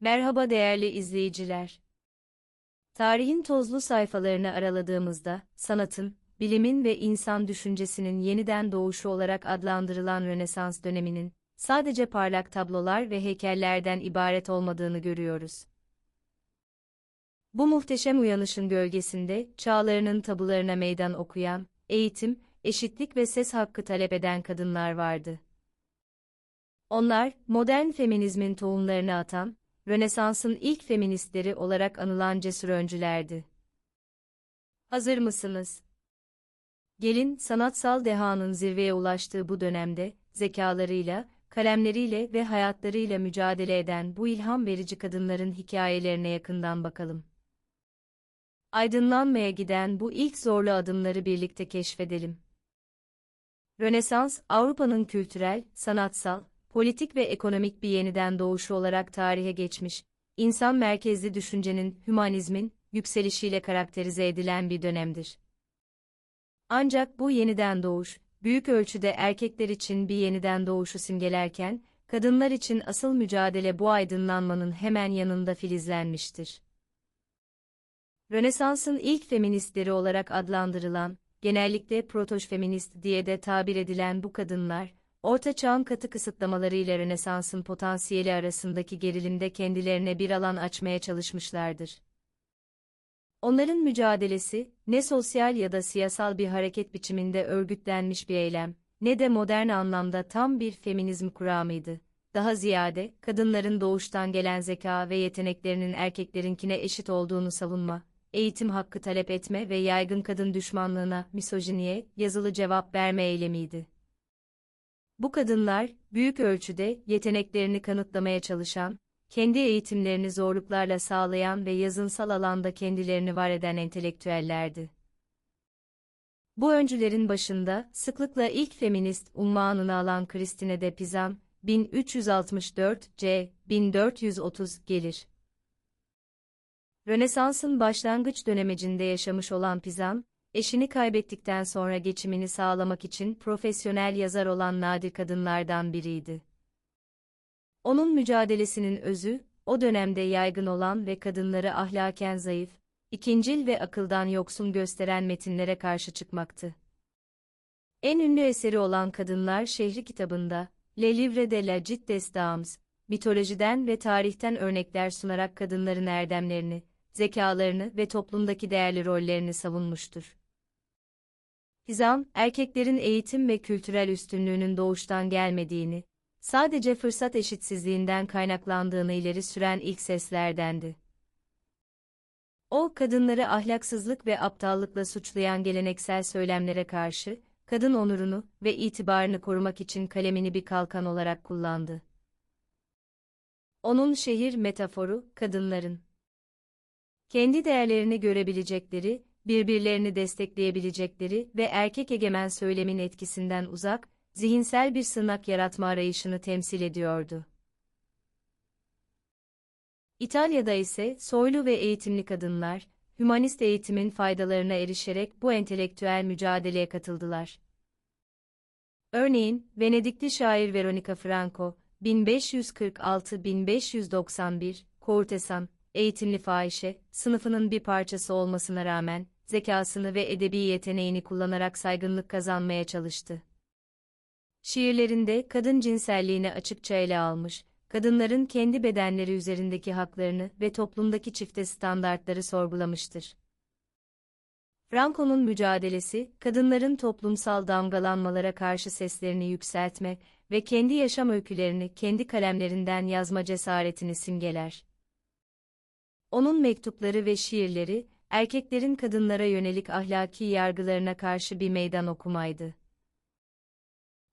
Merhaba değerli izleyiciler. Tarihin tozlu sayfalarını araladığımızda, sanatın, bilimin ve insan düşüncesinin yeniden doğuşu olarak adlandırılan Rönesans döneminin, sadece parlak tablolar ve heykellerden ibaret olmadığını görüyoruz. Bu muhteşem uyanışın gölgesinde, çağlarının tabularına meydan okuyan, eğitim, eşitlik ve ses hakkı talep eden kadınlar vardı. Onlar, modern feminizmin tohumlarını atan, Rönesans'ın ilk feministleri olarak anılan cesur öncülerdi. Hazır mısınız? Gelin, sanatsal dehanın zirveye ulaştığı bu dönemde, zekalarıyla, kalemleriyle ve hayatlarıyla mücadele eden bu ilham verici kadınların hikayelerine yakından bakalım. Aydınlanmaya giden bu ilk zorlu adımları birlikte keşfedelim. Rönesans, Avrupa'nın kültürel, sanatsal, politik ve ekonomik bir yeniden doğuşu olarak tarihe geçmiş, insan merkezli düşüncenin, hümanizmin, yükselişiyle karakterize edilen bir dönemdir. Ancak bu yeniden doğuş, büyük ölçüde erkekler için bir yeniden doğuşu simgelerken, kadınlar için asıl mücadele bu aydınlanmanın hemen yanında filizlenmiştir. Rönesans'ın ilk feministleri olarak adlandırılan, genellikle proto-feminist diye de tabir edilen bu kadınlar, Orta Çağ'ın katı kısıtlamalarıyla Rönesans'ın potansiyeli arasındaki gerilimde kendilerine bir alan açmaya çalışmışlardır. Onların mücadelesi, ne sosyal ya da siyasal bir hareket biçiminde örgütlenmiş bir eylem, ne de modern anlamda tam bir feminizm kuramıydı. Daha ziyade, kadınların doğuştan gelen zeka ve yeteneklerinin erkeklerinkine eşit olduğunu savunma, eğitim hakkı talep etme ve yaygın kadın düşmanlığına, misojiniye, yazılı cevap verme eylemiydi. Bu kadınlar, büyük ölçüde yeteneklerini kanıtlamaya çalışan, kendi eğitimlerini zorluklarla sağlayan ve yazınsal alanda kendilerini var eden entelektüellerdi. Bu öncülerin başında, sıklıkla ilk feminist unvanını alan Christine de Pizan, 1364 c. 1430 gelir. Rönesans'ın başlangıç dönemecinde yaşamış olan Pizan, eşini kaybettikten sonra geçimini sağlamak için profesyonel yazar olan nadir kadınlardan biriydi. Onun mücadelesinin özü, o dönemde yaygın olan ve kadınları ahlaken zayıf, ikincil ve akıldan yoksun gösteren metinlere karşı çıkmaktı. En ünlü eseri olan Kadınlar Şehri kitabında, Le Livre de la Gite des Dames, mitolojiden ve tarihten örnekler sunarak kadınların erdemlerini, zekalarını ve toplumdaki değerli rollerini savunmuştur. Pizan, erkeklerin eğitim ve kültürel üstünlüğünün doğuştan gelmediğini, sadece fırsat eşitsizliğinden kaynaklandığını ileri süren ilk seslerdendi. O, kadınları ahlaksızlık ve aptallıkla suçlayan geleneksel söylemlere karşı, kadın onurunu ve itibarını korumak için kalemini bir kalkan olarak kullandı. Onun şehir metaforu, kadınların kendi değerlerini görebilecekleri, birbirlerini destekleyebilecekleri ve erkek egemen söylemin etkisinden uzak, zihinsel bir sığınak yaratma arayışını temsil ediyordu. İtalya'da ise soylu ve eğitimli kadınlar, hümanist eğitimin faydalarına erişerek bu entelektüel mücadeleye katıldılar. Örneğin, Venedikli şair Veronica Franco, 1546-1591, Courtesan, eğitimli fahişe, sınıfının bir parçası olmasına rağmen, zekasını ve edebi yeteneğini kullanarak saygınlık kazanmaya çalıştı. Şiirlerinde kadın cinselliğini açıkça ele almış, kadınların kendi bedenleri üzerindeki haklarını ve toplumdaki çifte standartları sorgulamıştır. Franco'nun mücadelesi, kadınların toplumsal damgalanmalara karşı seslerini yükseltme ve kendi yaşam öykülerini kendi kalemlerinden yazma cesaretini simgeler. Onun mektupları ve şiirleri, erkeklerin kadınlara yönelik ahlaki yargılarına karşı bir meydan okumaydı.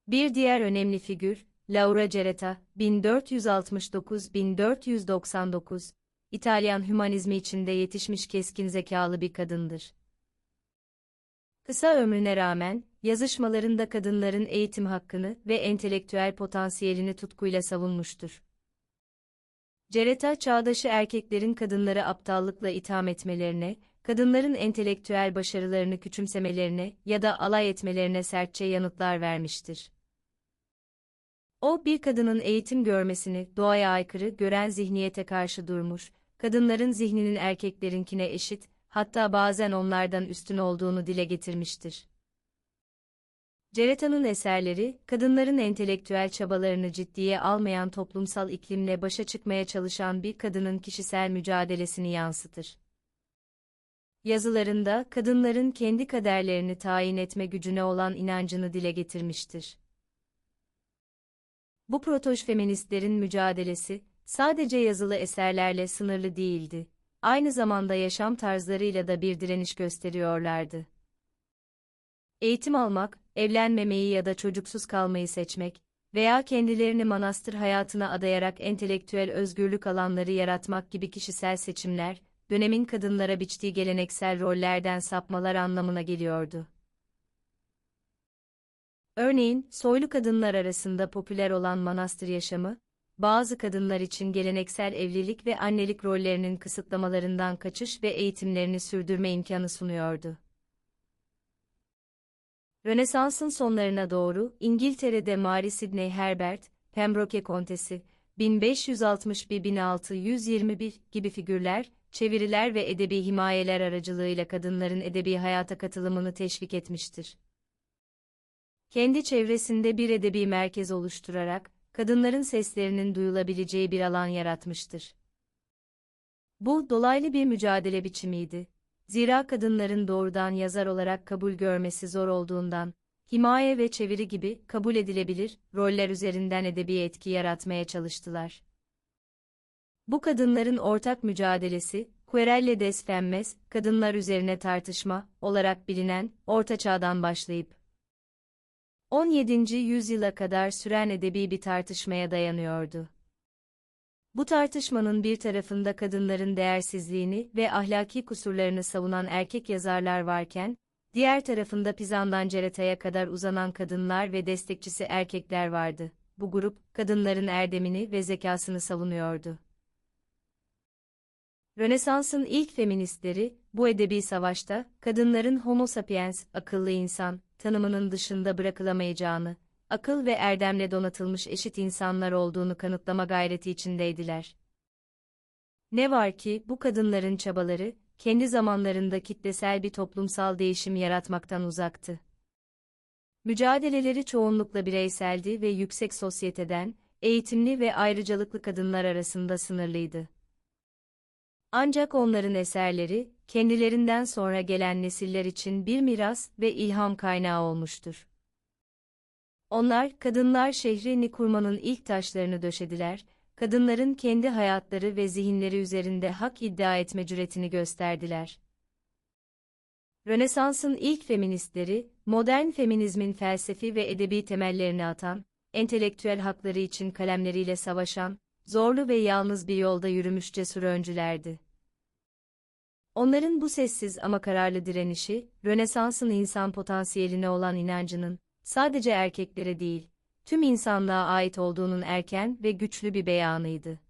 Bir diğer önemli figür, Laura Cereta, 1469-1499, İtalyan hümanizmi içinde yetişmiş keskin zekalı bir kadındır. Kısa ömrüne rağmen, yazışmalarında kadınların eğitim hakkını ve entelektüel potansiyelini tutkuyla savunmuştur. Cereta, çağdaşı erkeklerin kadınları aptallıkla itham etmelerine, kadınların entelektüel başarılarını küçümsemelerine ya da alay etmelerine sertçe yanıtlar vermiştir. O, bir kadının eğitim görmesini doğaya aykırı gören zihniyete karşı durmuş, kadınların zihninin erkeklerinkine eşit, hatta bazen onlardan üstün olduğunu dile getirmiştir. Cereta'nın eserleri, kadınların entelektüel çabalarını ciddiye almayan toplumsal iklimle başa çıkmaya çalışan bir kadının kişisel mücadelesini yansıtır. Yazılarında, kadınların kendi kaderlerini tayin etme gücüne olan inancını dile getirmiştir. Bu protojfeministlerin mücadelesi, sadece yazılı eserlerle sınırlı değildi, aynı zamanda yaşam tarzlarıyla da bir direniş gösteriyorlardı. Eğitim almak, evlenmemeyi ya da çocuksuz kalmayı seçmek veya kendilerini manastır hayatına adayarak entelektüel özgürlük alanları yaratmak gibi kişisel seçimler, dönemin kadınlara biçtiği geleneksel rollerden sapmalar anlamına geliyordu. Örneğin, soylu kadınlar arasında popüler olan manastır yaşamı, bazı kadınlar için geleneksel evlilik ve annelik rollerinin kısıtlamalarından kaçış ve eğitimlerini sürdürme imkanı sunuyordu. Rönesans'ın sonlarına doğru, İngiltere'de Mary Sidney Herbert, Pembroke Kontesi, 1561-1621 gibi figürler, çeviriler ve edebi himayeler aracılığıyla kadınların edebi hayata katılımını teşvik etmiştir. Kendi çevresinde bir edebi merkez oluşturarak, kadınların seslerinin duyulabileceği bir alan yaratmıştır. Bu, dolaylı bir mücadele biçimiydi. Zira kadınların doğrudan yazar olarak kabul görmesi zor olduğundan, himaye ve çeviri gibi kabul edilebilir roller üzerinden edebi etki yaratmaya çalıştılar. Bu kadınların ortak mücadelesi, Querelle des Femmes, kadınlar üzerine tartışma olarak bilinen Orta Çağ'dan başlayıp 17. yüzyıla kadar süren edebi bir tartışmaya dayanıyordu. Bu tartışmanın bir tarafında kadınların değersizliğini ve ahlaki kusurlarını savunan erkek yazarlar varken, diğer tarafında Pizan'dan Cereta'ya kadar uzanan kadınlar ve destekçisi erkekler vardı. Bu grup, kadınların erdemini ve zekasını savunuyordu. Rönesans'ın ilk feministleri, bu edebi savaşta, kadınların homo sapiens, akıllı insan, tanımının dışında bırakılamayacağını, akıl ve erdemle donatılmış eşit insanlar olduğunu kanıtlama gayreti içindeydiler. Ne var ki, bu kadınların çabaları, kendi zamanlarında kitlesel bir toplumsal değişim yaratmaktan uzaktı. Mücadeleleri çoğunlukla bireyseldi ve yüksek sosyeteden, eğitimli ve ayrıcalıklı kadınlar arasında sınırlıydı. Ancak onların eserleri, kendilerinden sonra gelen nesiller için bir miras ve ilham kaynağı olmuştur. Onlar, kadınlar şehrini kurmanın ilk taşlarını döşediler, kadınların kendi hayatları ve zihinleri üzerinde hak iddia etme cüretini gösterdiler. Rönesans'ın ilk feministleri, modern feminizmin felsefi ve edebi temellerini atan, entelektüel hakları için kalemleriyle savaşan, zorlu ve yalnız bir yolda yürümüş cesur öncülerdi. Onların bu sessiz ama kararlı direnişi, Rönesans'ın insan potansiyeline olan inancının, sadece erkeklere değil, tüm insanlığa ait olduğunun erken ve güçlü bir beyanıydı.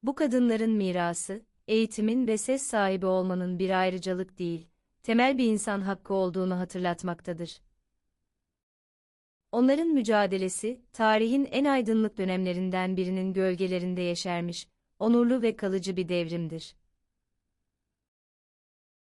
Bu kadınların mirası, eğitimin ve ses sahibi olmanın bir ayrıcalık değil, temel bir insan hakkı olduğunu hatırlatmaktadır. Onların mücadelesi, tarihin en aydınlık dönemlerinden birinin gölgelerinde yeşermiş, onurlu ve kalıcı bir devrimdir.